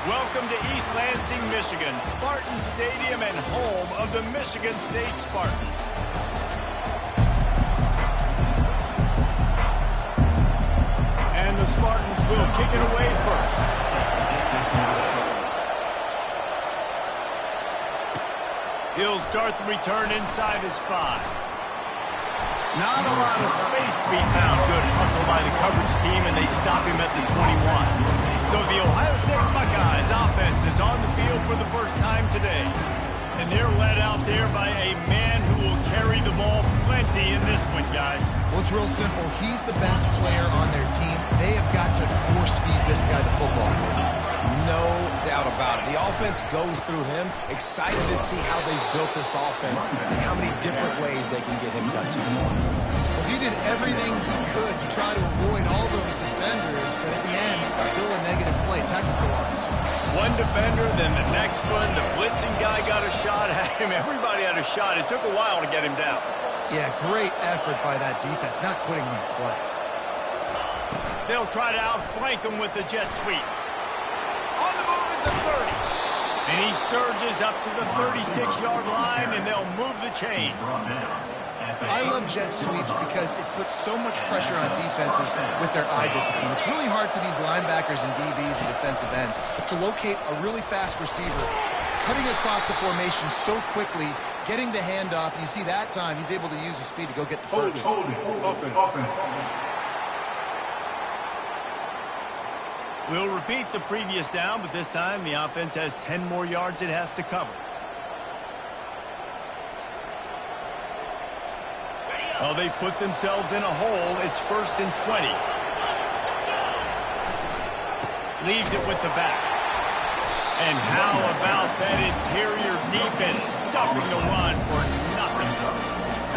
Welcome to East Lansing, Michigan, Spartan Stadium and home of the Michigan State Spartans. And the Spartans will kick it away first. He'll start the return inside his 5. Not a lot of space to be found. Good hustle by the coverage team, and they stop him at the 21. So the Ohio State Buckeyes offense is on the field for the first time today. And they're led out there by a man who will carry the ball plenty in this one, guys. Well, it's real simple. He's the best player on their team. They have got to force-feed this guy the football. No doubt about it. The offense goes through him. Excited to see how they've built this offense and how many different ways they can get him touches. Well, he did everything he could to try to avoid all those defenders, but at the end, it's still a negative play. Tackle for loss. One defender, then the next one. The blitzing guy got a shot at him. Everybody had a shot. It took a while to get him down. Yeah, great effort by that defense, not quitting on the play. They'll try to outflank him with the jet sweep. On the move at the 30. And he surges up to the 36-yard line, and they'll move the chain. I love jet sweeps because it puts so much pressure on defenses with their eye discipline. It's really hard for these linebackers and DBs and defensive ends to locate a really fast receiver, cutting across the formation so quickly, getting the handoff. You see that time, he's able to use his speed to go get the first. Open. We'll repeat the previous down, but this time the offense has 10 more yards it has to cover. Well, they've put themselves in a hole. It's 1st and 20. Leaves it with the back. And how about that interior defense stopping the run for nothing?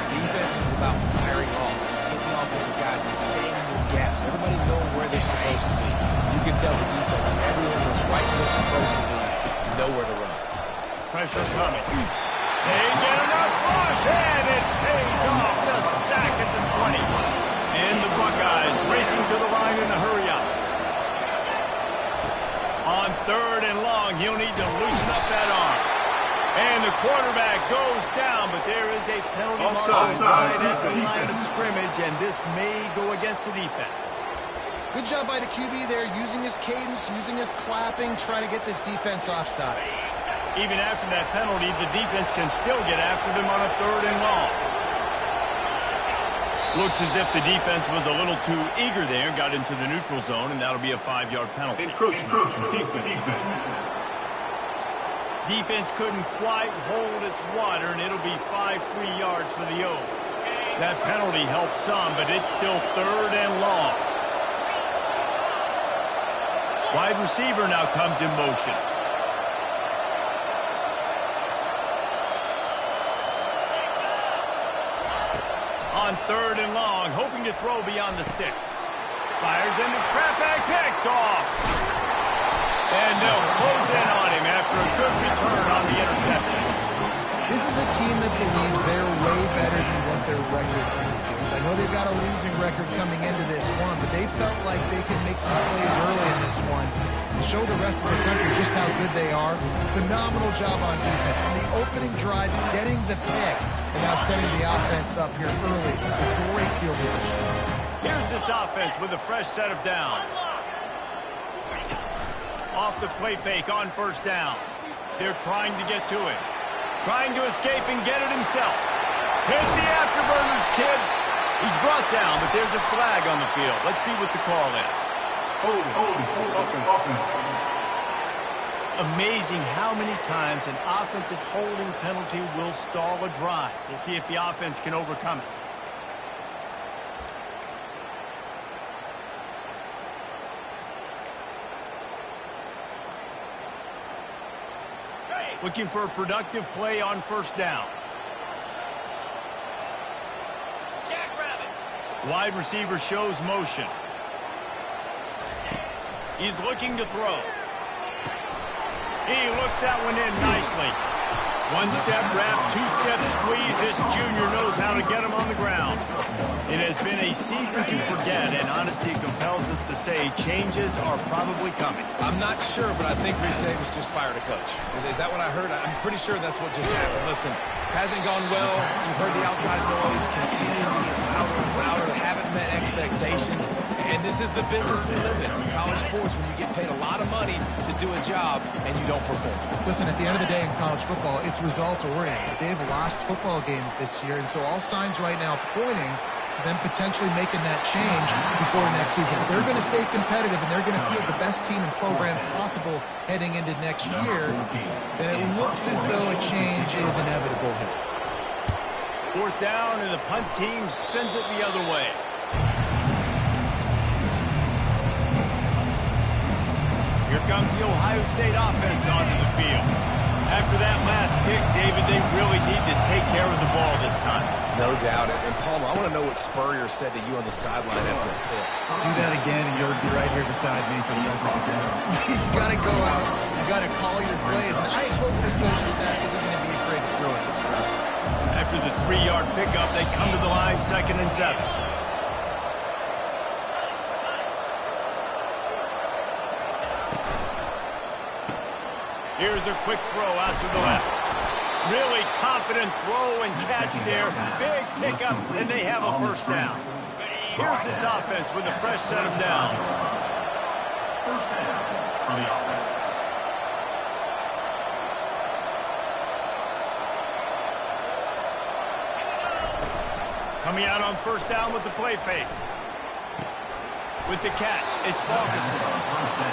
Defense is about firing off, getting the offensive guys and staying in their gaps. Everybody knowing where they're supposed to be. You can tell the defense, everyone was right where they're supposed to be, nowhere to run. Pressure coming. They get enough push, and it pays off. The sack at the 20. And the Buckeyes racing to the line in a hurry up. On 3rd and long, he'll need to loosen up that arm. And the quarterback goes down, but there is a penalty mark right at the line of scrimmage, and this may go against the defense. Good job by the QB there, using his cadence, using his clapping, trying to get this defense offside. Even after that penalty, the defense can still get after them on a 3rd and long. Looks as if the defense was a little too eager there, got into the neutral zone, and that'll be a 5-yard penalty. Encroachment. Defense. Defense couldn't quite hold its water, and it'll be 5 free yards for the O. That penalty helps some, but it's still 3rd and long. Wide receiver now comes in motion. On 3rd and long, hoping to throw beyond the sticks. Fires in the traffic, picked off. And they'll close in on him after a good return on the interception. This is a team that believes they're way better than what their record indicates. I know they've got a losing record coming into this one, but they felt like they could make some plays early in this one and show the rest of the country just how good they are. Phenomenal job on defense. On the opening drive, getting the pick, and now sending the offense up here early. Great field position. Here's this offense with a fresh set of downs. Off the play fake on 1st down. They're trying to get to it. Trying to escape and get it himself. Hit the afterburners, kid. He's brought down, but there's a flag on the field. Let's see what the call is. Hold. Amazing how many times an offensive holding penalty will stall a drive. We'll see if the offense can overcome it. Looking for a productive play on 1st down. Wide receiver shows motion. He's looking to throw. He looks that one in nicely. One-step wrap, two-step squeeze. This junior knows how to get him on the ground. It has been a season to forget, and honesty compels us to say changes are probably coming. I'm not sure, but I think Rich Davis just fired a coach. Is that what I heard? I'm pretty sure that's what just happened. Listen, hasn't gone well. You've heard the outside noise, continuing to get louder and louder, haven't met expectations. And this is the business we live in college sports, when you get paid a lot of money to do a job and you don't perform. Listen, at the end of the day in college football, it's results-oriented. They have lost football games this year, and so all signs right now pointing to them potentially making that change before next season. If they're going to stay competitive and they're going to field the best team and program possible heading into next year, then it looks as though a change is inevitable here. Fourth down, and the punt team sends it the other way. Here comes the Ohio State offense onto the field. After that last pick, David, they really need to take care of the ball this time. No doubt. And Palmer, I want to know what Spurrier said to you on the sideline after the pick. Do that again, and you'll be right here beside me for the rest of the game. You got to go out. You got to call your plays. And I hope this coaching staff isn't going to be afraid to throw it this route. After the 3-yard pickup, they come to the line, 2nd and 7. Here's a quick throw out to the left. Really confident throw and catch there. Big pickup, and they have a first down. Here's this offense with a fresh set of downs. First down for the offense. Coming out on first down with the play fake. With the catch, it's Balkinson.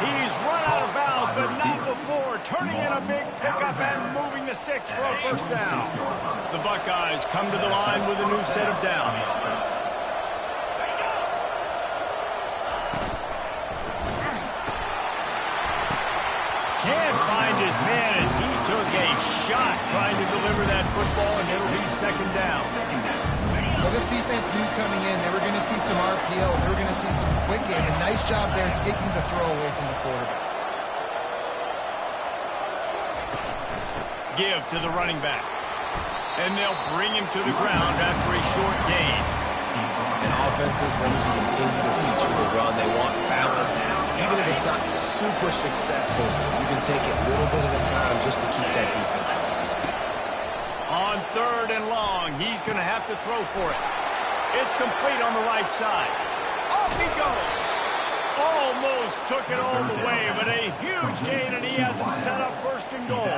He's run out of bounds, but not before turning in a big pickup and moving the sticks for a first down. The Buckeyes come to the line with a new set of downs. Can't find his man as he took a shot trying to deliver that football, and it'll be 2nd down. Well, this defense knew coming in they were going to see some RPO. They were going to see some quick game. And nice job there taking the throw away from the quarterback. Give to the running back. And they'll bring him to the ground after a short gain. And offenses want to continue to feature the run. They want balance. Even if it's not super successful, you can take it little bit at a time just to keep that defense honest. On 3rd and long, he's going to have to throw for it. It's complete on the right side. Off he goes. Almost took it all the way, but a huge gain, and he has him set up 1st and goal.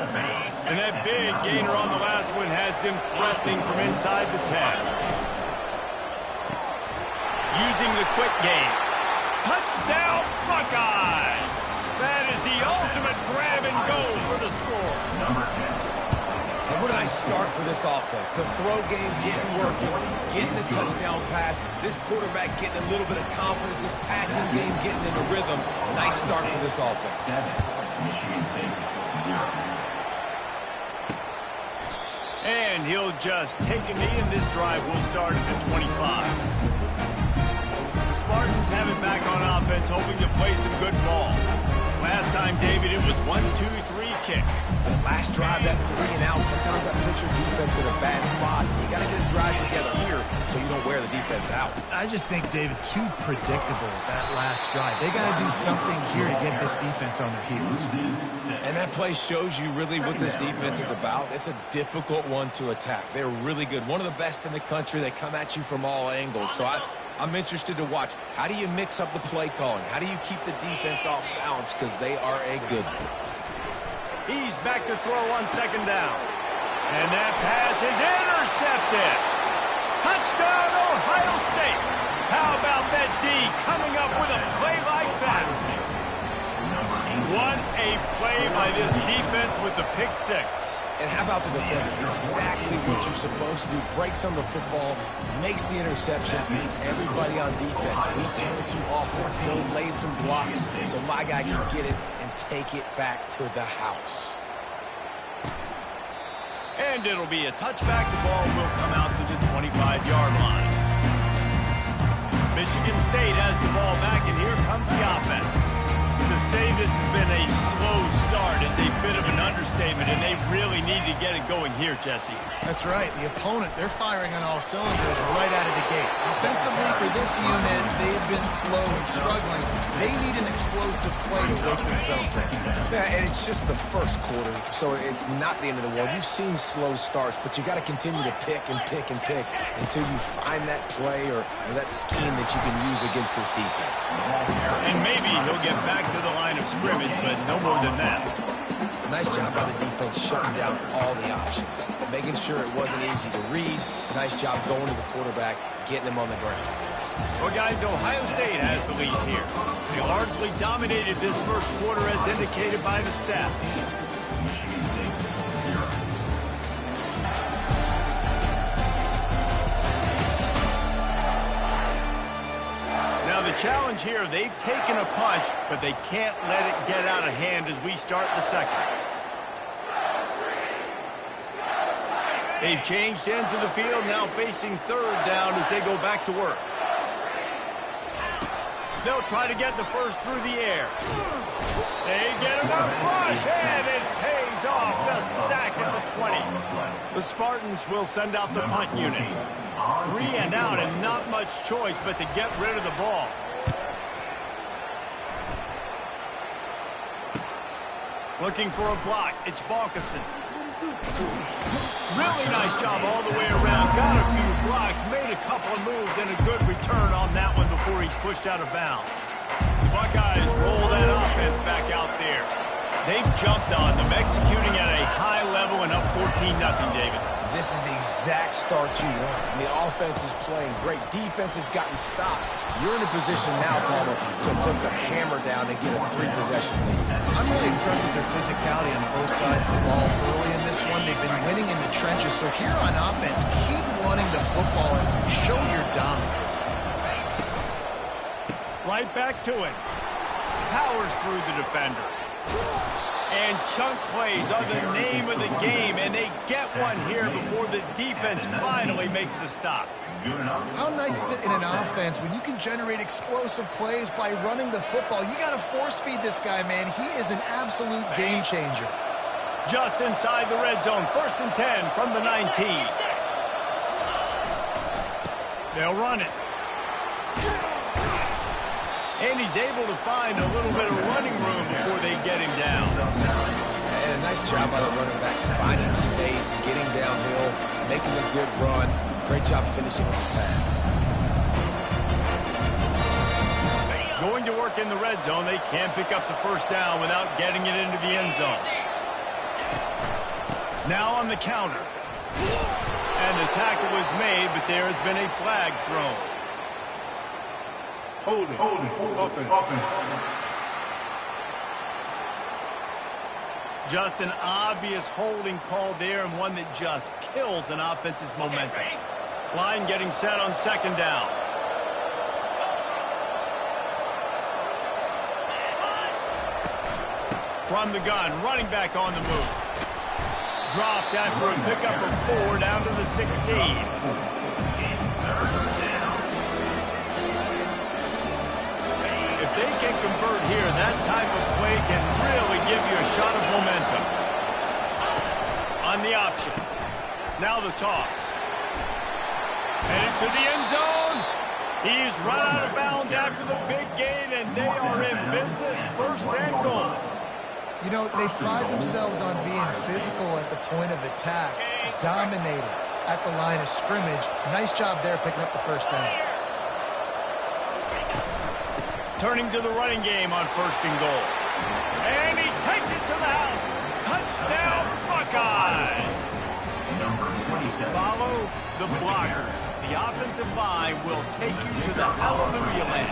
And that big gainer on the last one has them threatening from inside the 10. Using the quick game. Touchdown, Buckeyes! That is the ultimate grab and go for the score. Number 10. And what a nice start for this offense. The throw game getting working, getting the touchdown pass. This quarterback getting a little bit of confidence. This passing game getting into rhythm. Nice start for this offense. 7, Michigan State, 0. And he'll just take a knee, and this drive will start at the 25. The Spartans have it back on offense, hoping to play some good ball. Last time, David, it was 1, 2, 3 kick. That last drive, that 3 and out, sometimes that puts your defense in a bad spot. You got to get a drive together here so you don't wear the defense out. I just think, David, too predictable, that last drive. They got to do something here to get this defense on their heels. And that play shows you really what this defense is about. It's a difficult one to attack. They're really good. One of the best in the country. They come at you from all angles. So I'm interested to watch. How do you mix up the play calling? How do you keep the defense off balance? Because they are a good one. He's back to throw on 2nd down. And that pass is intercepted. Touchdown, Ohio State. How about that D coming up with a play like that? What a play by this defense with the pick 6. And how about the defender? Exactly what you're supposed to do. Breaks on the football, makes the interception. Everybody on defense, we turn to offense. Go lay some blocks so my guy can get it and take it back to the house. And it'll be a touchback. The ball will come out to the 25-yard line. Michigan State has the ball back, and here comes the offense. To say this has been a slow start is a bit of an understatement, and they really need to get it going here, Jesse. That's right. The opponent, they're firing on all cylinders right out of the gate. Offensively, for this unit, they've been slow and struggling. They need an explosive play to wake themselves up. Yeah, and it's just the first quarter, so it's not the end of the world. You've seen slow starts, but you got to continue to pick and pick and pick until you find that play or that scheme that you can use against this defense. And maybe he'll get back to the line of scrimmage, but no more than that. Nice job by the defense shutting down all the options, making sure it wasn't easy to read. Nice job going to the quarterback, getting him on the ground. Well, guys, Ohio State has the lead here. They largely dominated this first quarter as indicated by the stats. Now the challenge here, they've taken a punch, but they can't let it get out of hand as we start the second. They've changed ends of the field, now facing third down as they go back to work. They'll try to get the first through the air. They get enough rush, and it pays off. The sack at the 20. The Spartans will send out the punt unit. 3 and out, and not much choice but to get rid of the ball. Looking for a block. It's Balkinson. Really nice job all the way around. Got a few blocks, made a couple of moves, and a good return on that one before he's pushed out of bounds. The Buckeyes roll that offense back out there. They've jumped on them, executing at a high level and up 14-0, David. This is the exact start you want. And the offense is playing great. Defense has gotten stops. You're in a position now, Palmer, to put the hammer down and get a 3-possession lead. I'm really impressed with their physicality on both sides of the ball early in this one. They've been winning in the trenches. So here on offense, keep running the football and show your dominance. Right back to it. Powers through the defender. And chunk plays are the name of the game, and they get one here before the defense finally makes the stop. How nice is it in an offense when you can generate explosive plays by running the football? You got to force feed this guy, man. He is an absolute game changer. Just inside the red zone, 1st and 10 from the 19. They'll run it. And he's able to find a little bit of running room before they get him down. And a nice job by the running back, finding space, getting downhill, making a good run. Great job finishing with the pass. Going to work in the red zone, they can't pick up the first down without getting it into the end zone. Now on the counter. And the tackle was made, but there has been a flag thrown. Hold it, open. Just an obvious holding call there, and one that just kills an offense's momentum. Line getting set on 2nd down. From the gun, running back on the move. Dropped after a pickup of 4 down to the 16. They can convert here. That type of play can really give you a shot of momentum. On the option. Now the toss. Headed to the end zone. He's run out of bounds after the big gain, and they are in business. 1st and goal. You know, they pride themselves on being physical at the point of attack, dominating at the line of scrimmage. Nice job there picking up the 1st down. Turning to the running game on 1st and goal. And he takes it to the house. Touchdown, Buckeyes! Follow the blockers. The offensive line will take you to the hallelujah land.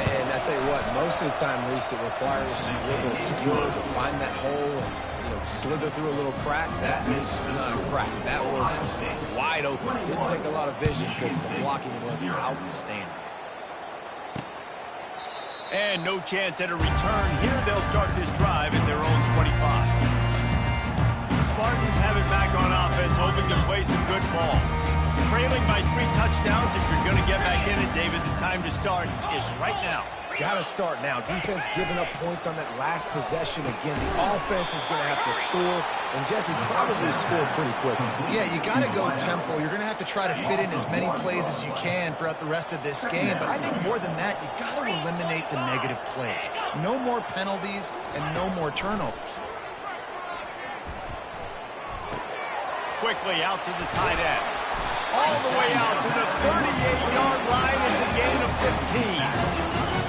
And I tell you what, most of the time, Reese, it requires a little bit of skill to find that hole and slither through a little crack. That is not a crack. That was wide open. Didn't take a lot of vision because the blocking was outstanding. And no chance at a return. Here they'll start this drive at their own 25. The Spartans have it back on offense, hoping to play some good ball. Trailing by 3 touchdowns. If you're going to get back in it, David, the time to start is right now. got to start now. Defense giving up points on that last possession. Again, the offense is going to have to score, and Jesse probably scored pretty quickly. Yeah, you got to go tempo. You're going to have to try to fit in as many plays as you can throughout the rest of this game. But I think more than that, you got to eliminate the negative plays. No more penalties and no more turnovers. Quickly out to the tight end. All the way out to the 38-yard line. It's a gain of 15.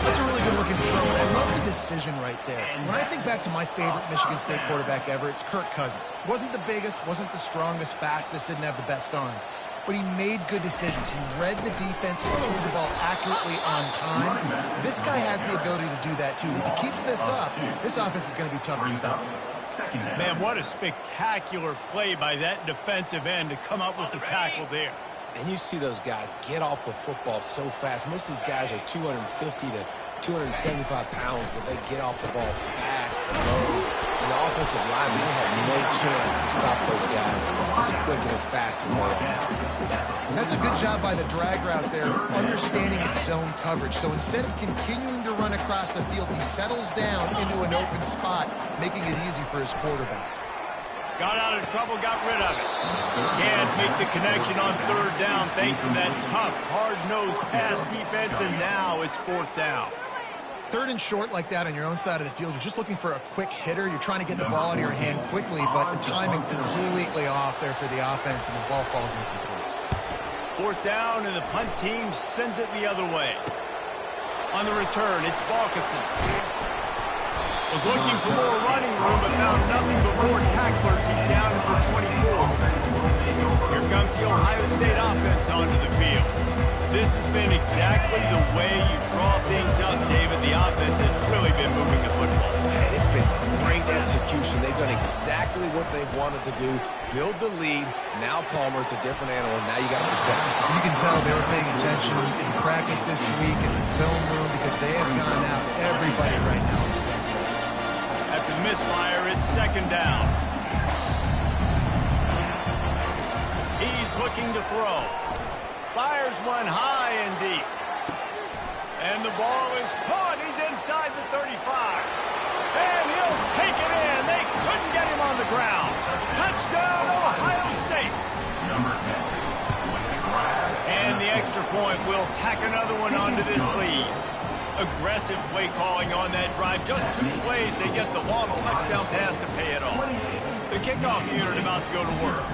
That's a really good-looking throw, and I love the decision right there. When I think back to my favorite Michigan State quarterback ever, it's Kirk Cousins. Wasn't the biggest, wasn't the strongest, fastest, didn't have the best arm. But he made good decisions. He read the defense, he threw the ball accurately on time. This guy has the ability to do that, too. If he keeps this up, this offense is going to be tough to stop. Man, what a spectacular play by that defensive end to come up with the tackle there. And you see those guys get off the football so fast. Most of these guys are 250 to 275 pounds, but they get off the ball fast and low. And the offensive linemen, they have no chance to stop those guys as quick and as fast as they are. And that's a good job by the drag route there, understanding its zone coverage. So instead of continuing to run across the field, he settles down into an open spot, making it easy for his quarterback. Got out of trouble, got rid of it. Can't make the connection on third down thanks to that tough, hard-nosed pass defense, and now it's fourth down. Third and short like that on your own side of the field, you're just looking for a quick hitter. You're trying to get the ball out of your hand quickly, but the timing completely off there for the offense, and the ball falls incomplete. Fourth down, and the punt team sends it the other way. On the return, it's Balkinson. Was looking for more running room, but found nothing but more tacklers. He's down for 24. Here comes the Ohio State offense onto the field. This has been exactly the way you draw things up, David. The offense has really been moving the football. And it's been great execution. They've done exactly what they've wanted to do. Build the lead. Now Palmer's a different animal. Now you got to protect him. You can tell they were paying attention in practice this week in the film room because they have gone out everybody right now in the second. After the misfire, it's second down. He's looking to throw. Fires one high and deep. And the ball is caught. He's inside the 35. And he'll take it in. They couldn't get him on the ground. Touchdown, Ohio State. And the extra point will tack another one onto this lead. Aggressive play calling on that drive. Just 2 plays, they get the long touchdown pass to pay it off. The kickoff unit about to go to work.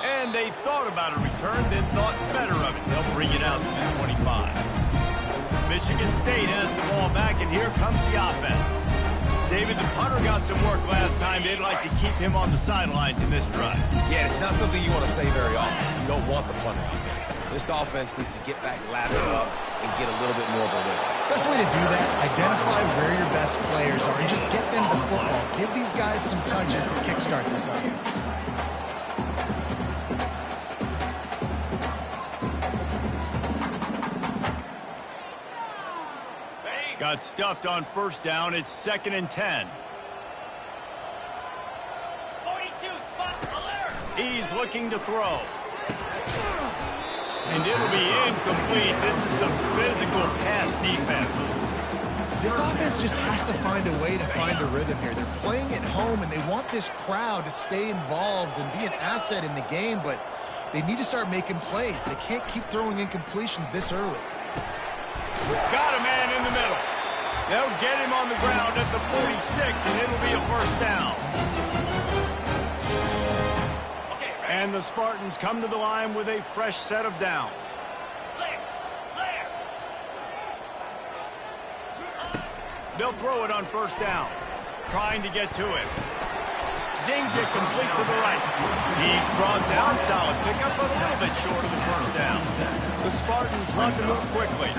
And they thought about a return, then thought better of it. They'll bring it out to the 25. Michigan State has the ball back, and here comes the offense. David, the punter got some work last time. They'd like to keep him on the sidelines in this drive. Yeah, it's not something you want to say very often. You don't want the punter out there. This offense needs to get back, lather up, and get a little bit more of a win. Best way to do that, identify where your best players are and just get them the football. Give these guys some touches to kickstart this offense. Got stuffed on first down. It's 2nd and 10. 42, spot alert. He's looking to throw. And it'll be incomplete. This is some physical pass defense. This offense just has to find a way to find a rhythm here. They're playing at home, and they want this crowd to stay involved and be an asset in the game, but they need to start making plays. They can't keep throwing incompletions this early. Got a man in the middle. They'll get him on the ground at the 46, and it'll be a first down. And the Spartans come to the line with a fresh set of downs. They'll throw it on first down. Trying to get to it. Zings it complete to the right. He's brought down. Solid pickup, but a little bit short of the first down. The Spartans want to move quickly.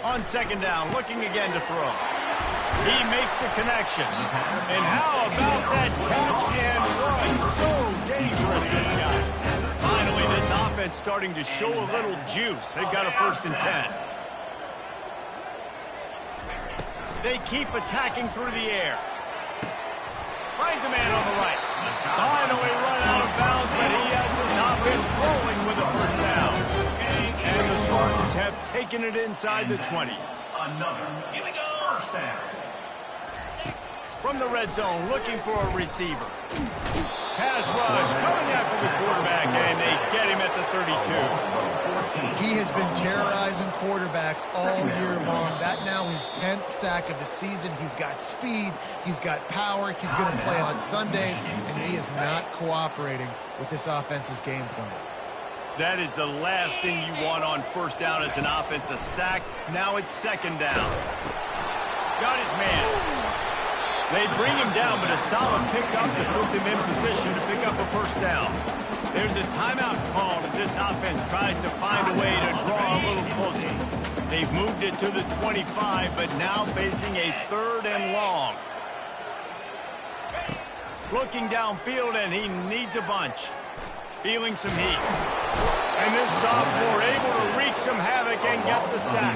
On second down, looking again to throw. He makes the connection. And how about that catch and run? So dangerous, this guy. Finally, this offense starting to show a little juice. They've got a 1st and 10. They keep attacking through the air. Finds a man on the right. Finally run out of bounds, but he has this offense rolling with a first down. And the Spartans have taken it inside the 20. Another. Here we go. First down. From the red zone, looking for a receiver. Pass rush coming after the quarterback, and they get him at the 32. He has been terrorizing quarterbacks all year long. That now his 10th sack of the season. He's got speed. He's got power. He's going to play on Sundays, and he is not cooperating with this offense's game plan. That is the last thing you want on first down as an offensive sack. Now it's second down. Got his man. They bring him down, but a solid pickup to put them in position to pick up a first down. There's a timeout called as this offense tries to find a way to draw a little closer. They've moved it to the 25, but now facing a 3rd and long. Looking downfield, and he needs a bunch. Feeling some heat. And this sophomore able to wreak some havoc and get the sack.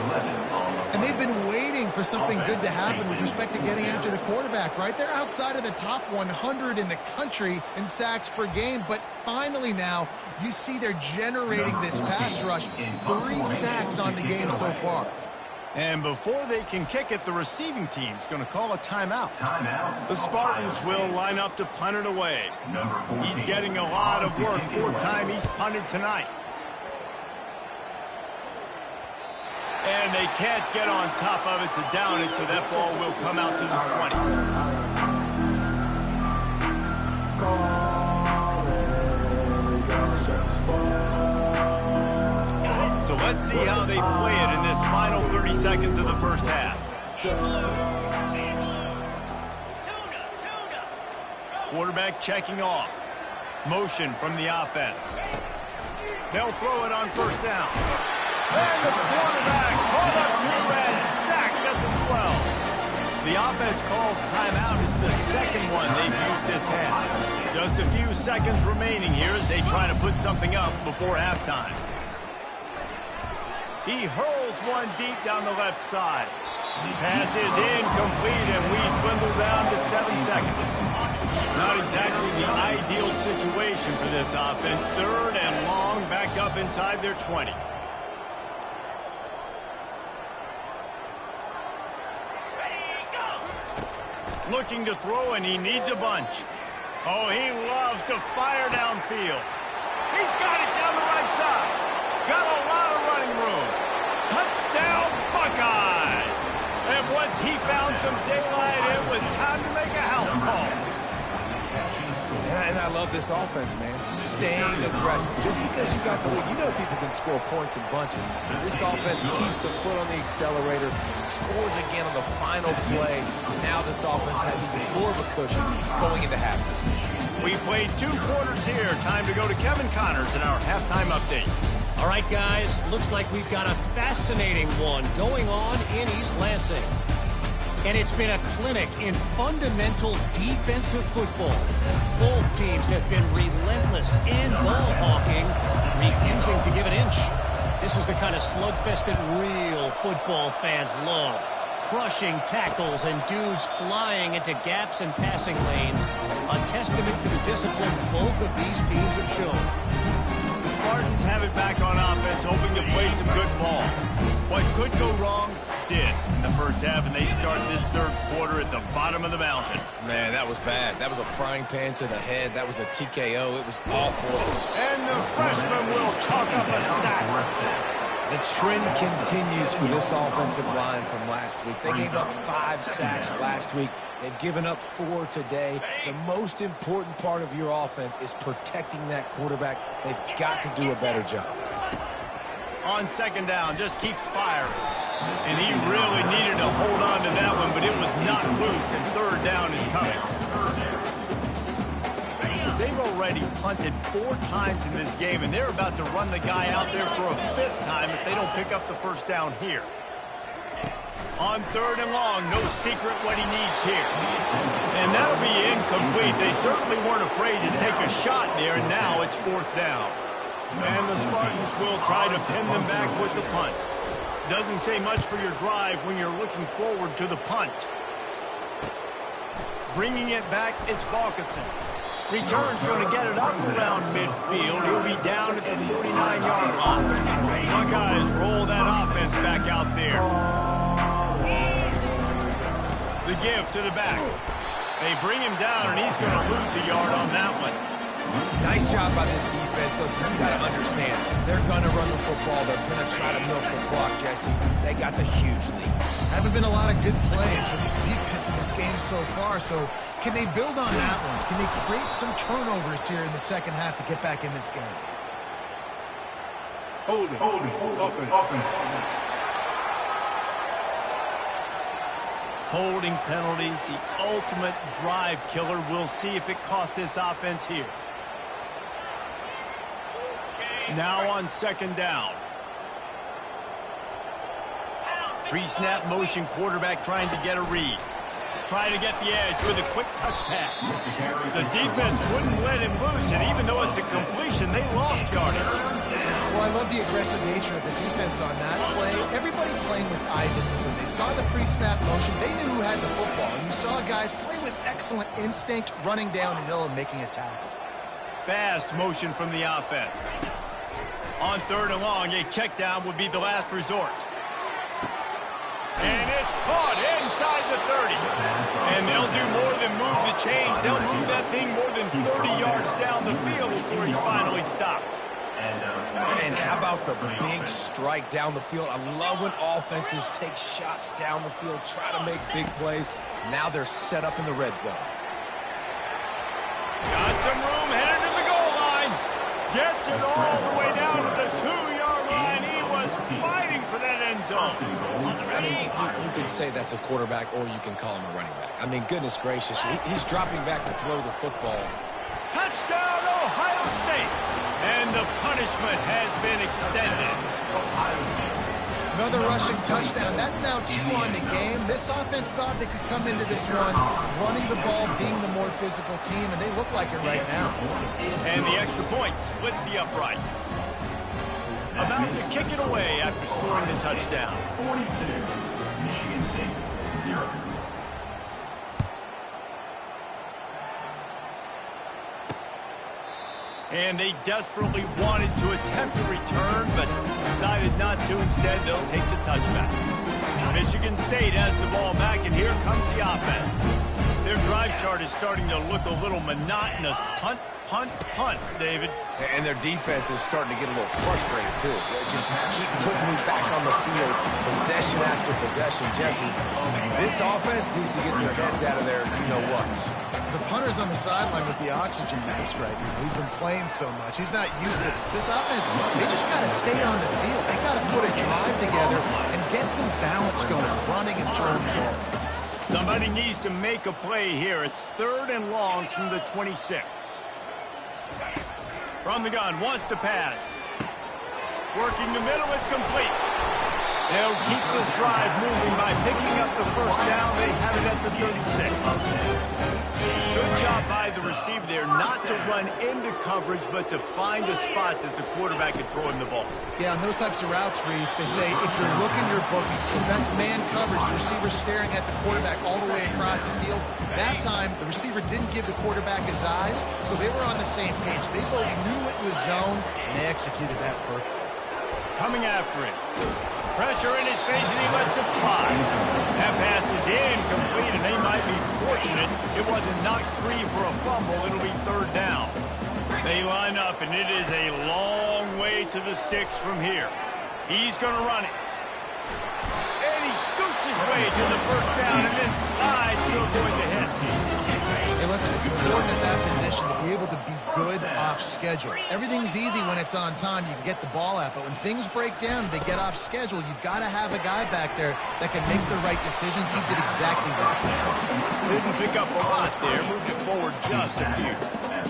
And they've been waiting for something good to happen with respect to getting after the quarterback, right? They're outside of the top 100 in the country in sacks per game, but finally now you see they're generating this pass rush. 3 sacks on the game so far. And before they can kick it, the receiving team's going to call a timeout. The Spartans will line up to punt it away. He's getting a lot of work. 4th time he's punted tonight. And they can't get on top of it to down it, so that ball will come out to the 20. So let's see how they play it in this final 30 seconds of the first half. Quarterback checking off. Motion from the offense. They'll throw it on first down. And the quarterback called up to and sacked at the 12. The offense calls timeout. It's the second one they've used this half. Just a few seconds remaining here as they try to put something up before halftime. He hurls one deep down the left side. Pass is incomplete, and we dwindle down to 7 seconds. Not exactly the ideal situation for this offense. 3rd and long, back up inside their 20. Looking to throw, and he needs a bunch. Oh, he loves to fire downfield. He's got it down the right side. Got a lot of running room. Touchdown, Buckeyes! And once he found some daylight, it was time to make a house call. And I love this offense, man. Staying aggressive. Just because you got the lead, you know people can score points in bunches. This offense keeps the foot on the accelerator, scores again on the final play. Now this offense has even more of a cushion going into halftime. We played 2 quarters here. Time to go to Kevin Connors in our halftime update. All right, guys, looks like we've got a fascinating one going on in East Lansing. And it's been a clinic in fundamental defensive football. Both teams have been relentless in ball hawking, refusing to give an inch. This is the kind of slugfest that real football fans love. Crushing tackles and dudes flying into gaps and passing lanes. A testament to the discipline both of these teams have shown. The Spartans have it back on offense, hoping to play some good ball. What could go wrong did in the first half, and they start this 3rd quarter at the bottom of the mountain. Man, that was bad. That was a frying pan to the head. That was a TKO. It was awful. And the freshman will chalk up a sack. The trend continues for this offensive line from last week. They gave up 5 sacks last week. They've given up 4 today. The most important part of your offense is protecting that quarterback. They've got to do a better job. On second down, just keeps firing. And he really needed to hold on to that one, but it was not loose, and 3rd down is coming. They've already punted 4 times in this game, and they're about to run the guy out there for a 5th time if they don't pick up the first down here. On 3rd and long, no secret what he needs here. And that'll be incomplete. They certainly weren't afraid to take a shot there, and now it's 4th down. And the Spartans will try to pin them back with the punt. Doesn't say much for your drive when you're looking forward to the punt. Bringing it back, it's Balkinson. Return's going to get it up around midfield. He'll be down at the 49-yard line. Buckeyes roll that offense back out there. The give to the back. They bring him down, and he's going to lose a yard on that one. Nice job by this defense. Listen, you got to understand, they're going to run the football. They're going to try to milk the clock, Jesse. They got the huge lead. Haven't been a lot of good plays for this defense in this game so far, so can they build on that one? Can they create some turnovers here in the second half to get back in this game? Holding, offense. Holding penalties, the ultimate drive killer. We'll see if it costs this offense here. Now on second down. Pre-snap motion, quarterback trying to get a read. Trying to get the edge with a quick touch pass. The defense wouldn't let him loose, and even though it's a completion, they lost yardage. Well, I love the aggressive nature of the defense on that play. Everybody playing with eye discipline. They saw the pre-snap motion. They knew who had the football. And you saw guys play with excellent instinct, running downhill and making a tackle. Fast motion from the offense. On third and long, a check down would be the last resort. And it's caught inside the 30. And they'll do more than move the chains. They'll move that thing more than 30 yards down the field before he's finally stopped. And how about the big strike down the field? I love when offenses take shots down the field, try to make big plays. Now they're set up in the red zone. Got some room, headed to the goal line. Gets it all the way down to the 2-yard line. He was fighting for that end zone. I mean, you can say that's a quarterback or you can call him a running back. I mean, goodness gracious, he's dropping back to throw the football. Touchdown, Ohio State. And the punishment has been extended. Another rushing touchdown. That's now 2 on the game. This offense thought they could come into this one running the ball, being the more physical team, and they look like it right now. And the extra point splits the uprights. About to kick it away after scoring the touchdown. 42, Michigan State, 0. And they desperately wanted to attempt a return, but decided not to. Instead, they'll take the touchback. Michigan State has the ball back, and here comes the offense. Their drive chart is starting to look a little monotonous. Punt, punt, punt, David. And their defense is starting to get a little frustrated, too. They just keep putting me back on the field, possession after possession. Jesse, this offense needs to get their heads out of there, you-know-what. The punter's on the sideline with the oxygen mask right now. He's been playing so much. He's not used to this. This offense, they just got to stay on the field. They got to put a drive together and get some balance going, running and throwing the ball. Somebody needs to make a play here. It's third and long from the 26. From the gun, wants to pass. Working the middle, it's complete. They'll keep this drive moving by picking up the first down. They have it at the 36. Good job by the receiver there not to run into coverage, but to find a spot that the quarterback can throw him the ball. Yeah, on those types of routes, Reese, they say if you're looking, you're booking. So that's man coverage. The receiver's staring at the quarterback all the way across the field. That time, the receiver didn't give the quarterback his eyes, so they were on the same page. They both knew it was zone, and they executed that perfectly. Coming after him. Pressure in his face, and he lets it fly. That pass is incomplete, and they might be fortunate it wasn't knocked free for a fumble. It'll be third down. They line up, and it is a long way to the sticks from here. He's going to run it. And he scoots his way to the first down and then slides to avoid the hit. Hey, listen, it's important at that position to be able to be good off schedule. Everything's easy when it's on time. You can get the ball out, but when things break down, they get off schedule. You've got to have a guy back there that can make the right decisions. He did exactly that. Didn't pick up a lot there. Moved it forward just a few.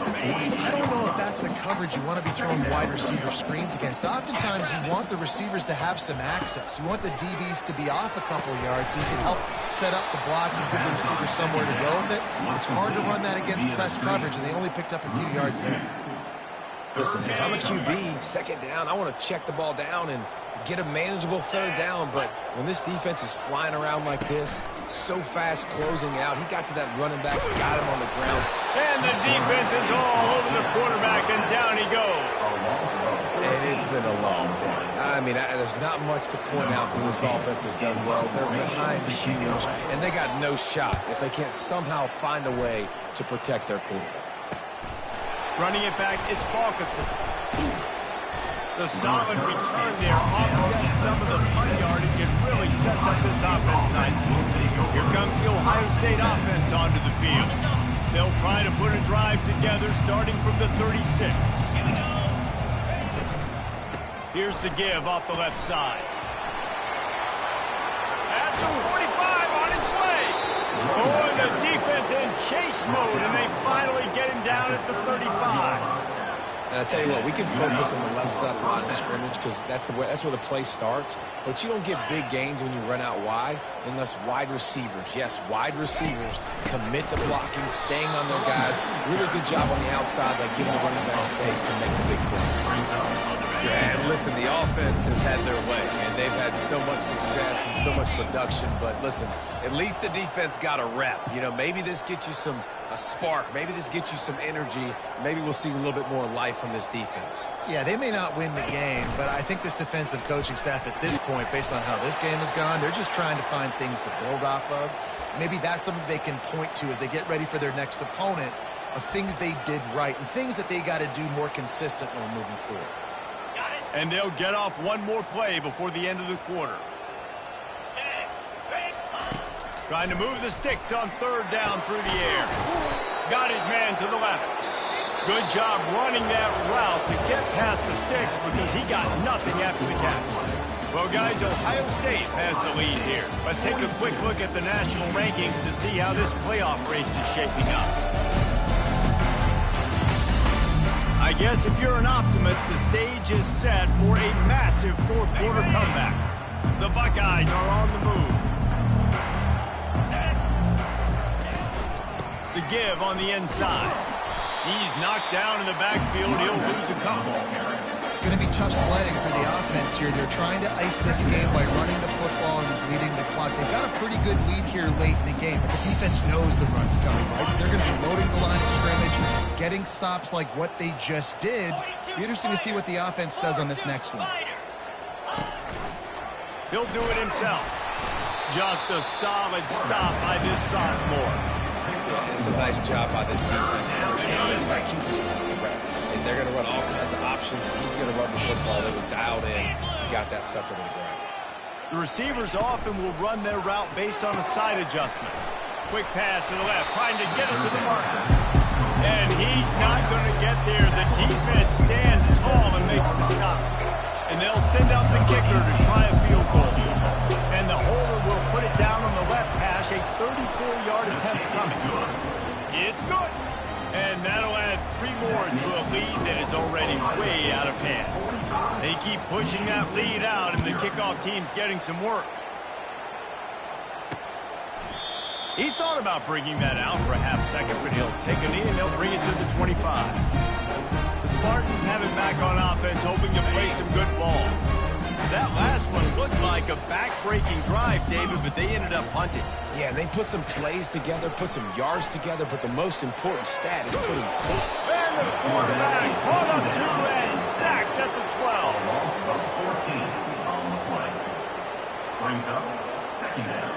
I don't know if that's the coverage you want to be throwing wide receiver screens against. Oftentimes, you want the receivers to have some access. You want the DBs to be off a couple of yards so you can help set up the blocks and give the receiver somewhere to go with it. It's hard to run that against press coverage, and they only picked up a few yards there. Listen, if I'm a QB, second down, I want to check the ball down and get a manageable third down. But when this defense is flying around like this, so fast closing out, he got to that running back, got him on the ground. And the defense is all over the quarterback, and down he goes. And it's been a long day. I mean, there's not much to point out that this offense has done well. They're behind huge, and they got no shot if they can't somehow find a way to protect their quarterback. Running it back, it's Balkinson. The solid return there offsets some of the punt yardage and really sets up this offense nicely. Here comes the Ohio State offense onto the field. They'll try to put a drive together starting from the 36. Here's the give off the left side. At the 45 on its way. Oh, and the defense in chase mode, and they finally get him down at the 35. And I tell you what, we can focus on the left side of the line of scrimmage because that's where the play starts. But you don't get big gains when you run out wide unless wide receivers, yes, wide receivers, commit to blocking, staying on their guys. Really good job on the outside, like giving the running back space to make the big play. Yeah, and listen, the offense has had their way, and they've had so much success and so much production. But listen, at least the defense got a rep. You know, maybe this gets you a spark. Maybe this gets you some energy. Maybe we'll see a little bit more life from this defense. Yeah, they may not win the game, but I think this defensive coaching staff at this point, based on how this game has gone, they're just trying to find things to build off of. Maybe that's something they can point to as they get ready for their next opponent of things they did right and things that they got to do more consistently moving forward. And they'll get off one more play before the end of the quarter. Trying to move the sticks on third down through the air. Got his man to the left. Good job running that route to get past the sticks because he got nothing after the catch. Well, guys, Ohio State has the lead here. Let's take a quick look at the national rankings to see how this playoff race is shaping up. I guess if you're an optimist, the stage is set for a massive fourth quarter comeback. The Buckeyes are on the move. The give on the inside. He's knocked down in the backfield. He'll lose a couple. It's going to be tough sledding for the offense here. They're trying to ice this game by running the football and bleeding the clock. They've got a pretty good lead here late in the game, but the defense knows the run's coming, right? So they're going to be loading the line of scrimmage, getting stops like what they just did. Be interesting to see what the offense does on this next one. He'll do it himself. Just a solid stop by this sophomore. Yeah, it's a nice job by this defense. And they're going to run all kinds of options. He's going to run the football. They were dialed in. Got that sucker to the ground. The receivers often will run their route based on a side adjustment. Quick pass to the left, trying to get it to the marker. And he's not going to get there. The defense stands tall and makes the stop. And they'll send out the kicker to try a field goal. And the holder will put it down on the left hash, a 34-yard attempt coming. It's good. And that'll add 3 more to a lead that is already way out of hand. They keep pushing that lead out, and the kickoff team's getting some work. He thought about bringing that out for a half second, but he'll take a knee and they'll bring it to the 25. The Spartans have it back on offense, hoping to play some good ball. That last one looked like a back-breaking drive, David, but they ended up punting. Yeah, and they put some plays together, put some yards together, but the most important stat is putting points. And the quarterback caught up to and sacked at the 12. Loss of 14 on the play. Brings up second down.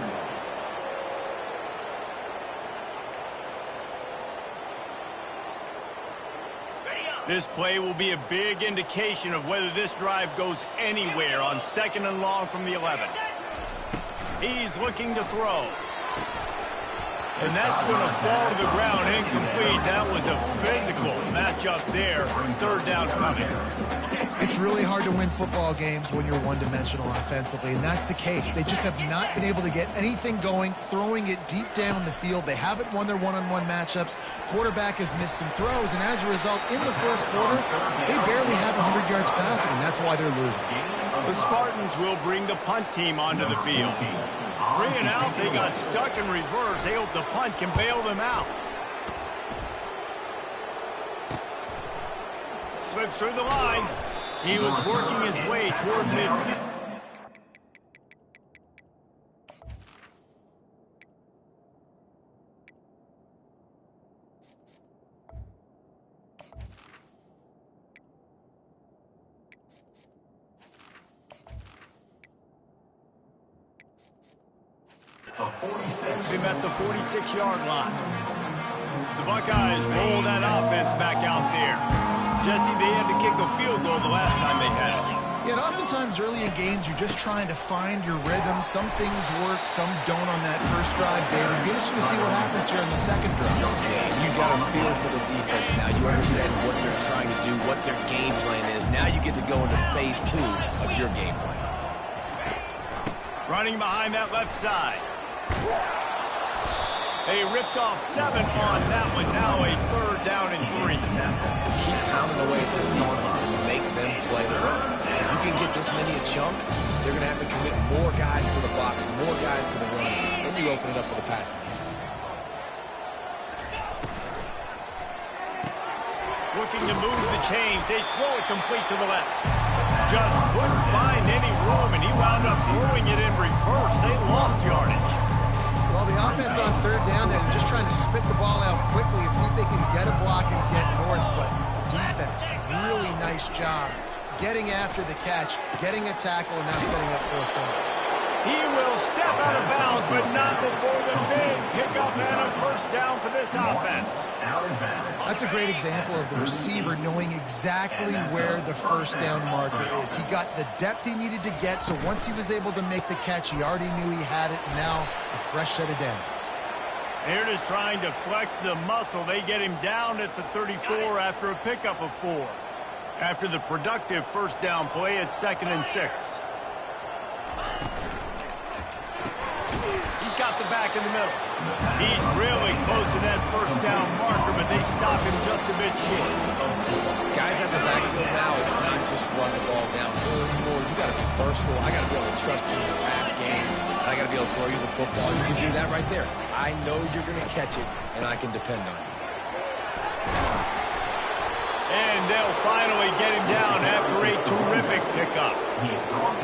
This play will be a big indication of whether this drive goes anywhere on 2nd and long from the 11. He's looking to throw. And that's going to fall to the ground incomplete. That was a physical matchup there. Third down coming. It's really hard to win football games when you're one-dimensional offensively, and that's the case. They just have not been able to get anything going, throwing it deep down the field. They haven't won their one-on-one matchups. Quarterback has missed some throws, and as a result, in the fourth quarter, they barely have 100 yards passing, and that's why they're losing. The Spartans will bring the punt team onto the field. 3 and out, they got stuck in reverse. They hope the punt can bail them out. slips through the line. He was working his way toward midfield. Him at the 46-yard line. The Buckeyes roll that offense back out there. Jesse, they had to kick a field goal the last time they had it. Yeah, and oftentimes early in games, you're just trying to find your rhythm. Some things work, some don't on that first drive, David. It'll be interesting to see what happens here on the second drive. Yeah, you got a feel for the defense now. You understand what they're trying to do, what their game plan is. Now you get to go into phase 2 of your game plan. Running behind that left side. They ripped off 7 on that one. Now a 3rd down and 3. Keep pounding away at this defense and make them play the run. If you can get this many a chunk, they're going to have to commit more guys to the box, more guys to the run. Then you open it up for the passing game. Looking to move the chains. They throw it complete to the left. Just couldn't find any room, and he wound up throwing it in reverse. They lost yardage. Well, the offense on 3rd down there, just trying to spit the ball out quickly and see if they can get a block and get north. But defense, really nice job getting after the catch, getting a tackle, and now setting up 4th down. He will step out of bounds, but not before the big pickup and a 1st down for this offense. That's a great example of the receiver knowing exactly where the 1st down marker is. He got the depth he needed to get, so once he was able to make the catch, he already knew he had it, and now a fresh set of downs. They're just trying to flex the muscle. They get him down at the 34 after a pickup of 4. After the productive 1st down play, it's 2nd and 6. He's got the back in the middle. He's really close to that 1st down marker, but they stop him just a bit short. Guys at the backfield now, it's not just run the ball down anymore. You got to be versatile. I got to be able to trust you in the pass game. And I got to be able to throw you the football. You can do that right there. I know you're going to catch it, and I can depend on you. And they'll finally get him down after a terrific pickup.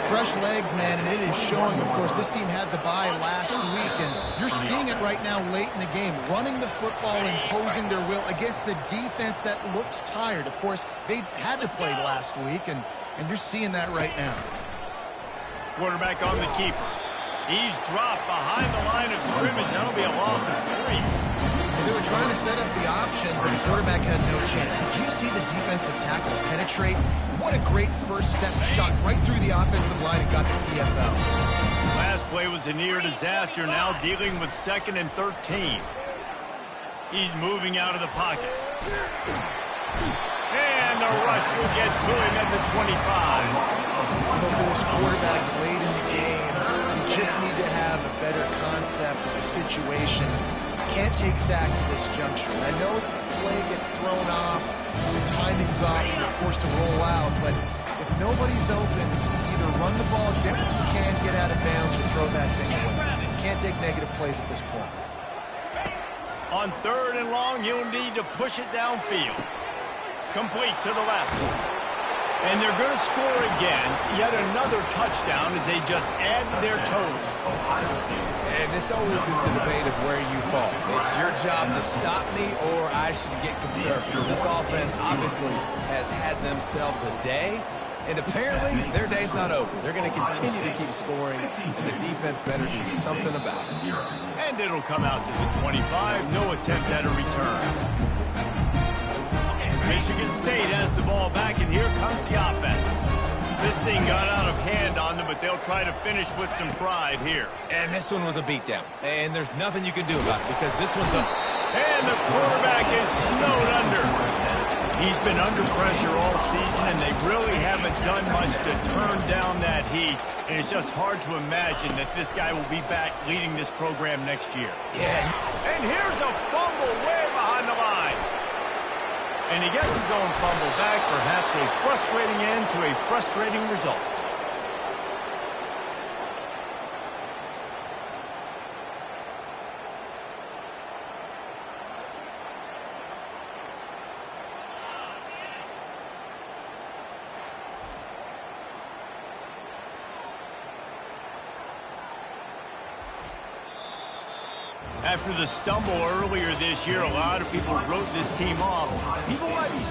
Fresh legs, man, and it is showing. Of course, this team had the bye last week, and you're seeing it right now late in the game. Running the football, imposing their will against the defense that looks tired. Of course, they had to play last week, and you're seeing that right now. Quarterback on the keeper. He's dropped behind the line of scrimmage. That'll be a loss of 3. They were trying to set up the option, but the quarterback had no chance. Did you see the defensive tackle penetrate? What a great first step shot right through the offensive line and got the TFL. Last play was a near disaster, now dealing with 2nd and 13. He's moving out of the pocket. And the rush will get to him at the 25. For this quarterback late in the game, you just need to have a better concept of the situation. Can't take sacks at this juncture. I know that the play gets thrown off, the timing's off, and you're forced to roll out, but if nobody's open, either run the ball, get what you can, get out of bounds, or throw that thing away. Can't take negative plays at this point. On 3rd and long, you'll need to push it downfield. Complete to the left. And they're going to score again, yet another touchdown as they just add to their total. And this always is the debate of where you fall. It's your job to stop me or I should get conservative. Because this offense obviously has had themselves a day. And apparently, their day's not over. They're going to continue to keep scoring, and the defense better do something about it. And it'll come out to the 25. No attempt at a return. Michigan State has the ball back, and here comes the offense. This thing got out of hand on them, but they'll try to finish with some pride here. And this one was a beatdown. And there's nothing you can do about it because this one's up. And the quarterback is snowed under. He's been under pressure all season, and they really haven't done much to turn down that heat. And it's just hard to imagine that this guy will be back leading this program next year. Yeah. And here's a fumble way behind the line. And he gets his own fumble back, perhaps a frustrating end to a frustrating result. After the stumble earlier this year, a lot of people wrote this team off. People might be